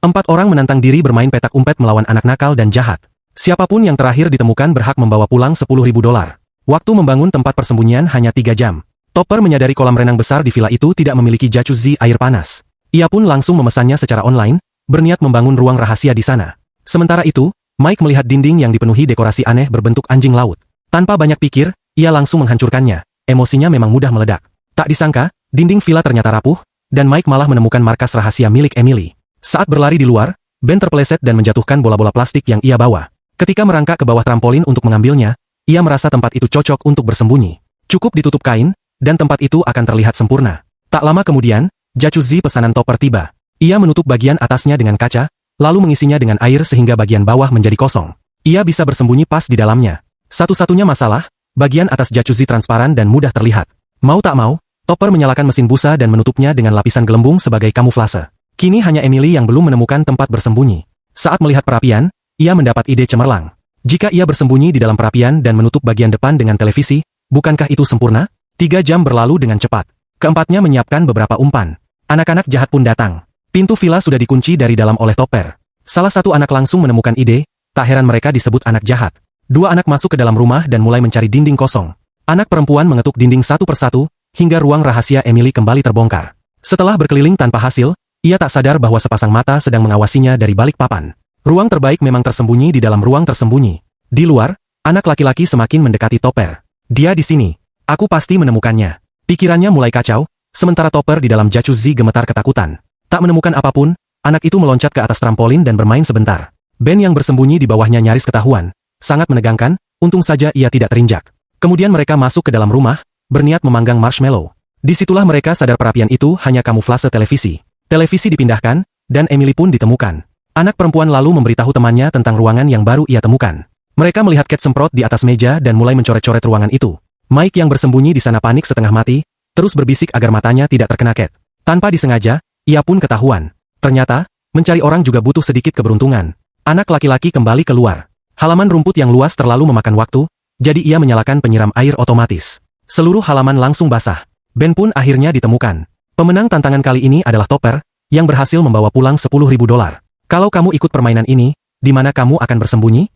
4 orang menantang diri bermain petak umpet melawan anak nakal dan jahat. Siapapun yang terakhir ditemukan berhak membawa pulang $10.000. Waktu membangun tempat persembunyian hanya 3 jam. Topper menyadari kolam renang besar di villa itu tidak memiliki jacuzzi air panas. Ia pun langsung memesannya secara online, berniat membangun ruang rahasia di sana. Sementara itu, Mike melihat dinding yang dipenuhi dekorasi aneh berbentuk anjing laut. Tanpa banyak pikir, ia langsung menghancurkannya. Emosinya memang mudah meledak. Tak disangka, dinding villa ternyata rapuh, dan Mike malah menemukan markas rahasia milik Emily. Saat berlari di luar, Ben terpeleset dan menjatuhkan bola-bola plastik yang ia bawa. Ketika merangkak ke bawah trampolin untuk mengambilnya, ia merasa tempat itu cocok untuk bersembunyi. Cukup ditutup kain, dan tempat itu akan terlihat sempurna. Tak lama kemudian, jacuzzi pesanan Topper tiba. Ia menutup bagian atasnya dengan kaca, lalu mengisinya dengan air sehingga bagian bawah menjadi kosong. Ia bisa bersembunyi pas di dalamnya. Satu-satunya masalah, bagian atas jacuzzi transparan dan mudah terlihat. Mau tak mau, Topper menyalakan mesin busa dan menutupnya dengan lapisan gelembung sebagai kamuflase. Kini hanya Emily yang belum menemukan tempat bersembunyi. Saat melihat perapian, ia mendapat ide cemerlang. Jika ia bersembunyi di dalam perapian dan menutup bagian depan dengan televisi, bukankah itu sempurna? 3 jam berlalu dengan cepat. Keempatnya menyiapkan beberapa umpan. Anak-anak jahat pun datang. Pintu villa sudah dikunci dari dalam oleh Topper. Salah satu anak langsung menemukan ide, tak heran mereka disebut anak jahat. 2 anak masuk ke dalam rumah dan mulai mencari dinding kosong. Anak perempuan mengetuk dinding satu persatu, hingga ruang rahasia Emily kembali terbongkar. Setelah berkeliling tanpa hasil, ia tak sadar bahwa sepasang mata sedang mengawasinya dari balik papan. Ruang terbaik memang tersembunyi di dalam ruang tersembunyi. Di luar, anak laki-laki semakin mendekati Topper. Dia di sini. Aku pasti menemukannya. Pikirannya mulai kacau, sementara Topper di dalam jacuzzi gemetar ketakutan. Tak menemukan apapun, anak itu meloncat ke atas trampolin dan bermain sebentar. Ben yang bersembunyi di bawahnya nyaris ketahuan. Sangat menegangkan, untung saja ia tidak terinjak. Kemudian mereka masuk ke dalam rumah, berniat memanggang marshmallow. Disitulah mereka sadar perapian itu hanya kamuflase televisi. Televisi dipindahkan, dan Emily pun ditemukan. Anak perempuan lalu memberitahu temannya tentang ruangan yang baru ia temukan. Mereka melihat Cat semprot di atas meja dan mulai mencoret-coret ruangan itu. Mike yang bersembunyi di sana panik setengah mati, terus berbisik agar matanya tidak terkena Cat. Tanpa disengaja, ia pun ketahuan. Ternyata, mencari orang juga butuh sedikit keberuntungan. Anak laki-laki kembali keluar. Halaman rumput yang luas terlalu memakan waktu, jadi ia menyalakan penyiram air otomatis. Seluruh halaman langsung basah. Ben pun akhirnya ditemukan. Pemenang tantangan kali ini adalah Topper, yang berhasil membawa pulang $10.000. Kalau kamu ikut permainan ini, di mana kamu akan bersembunyi?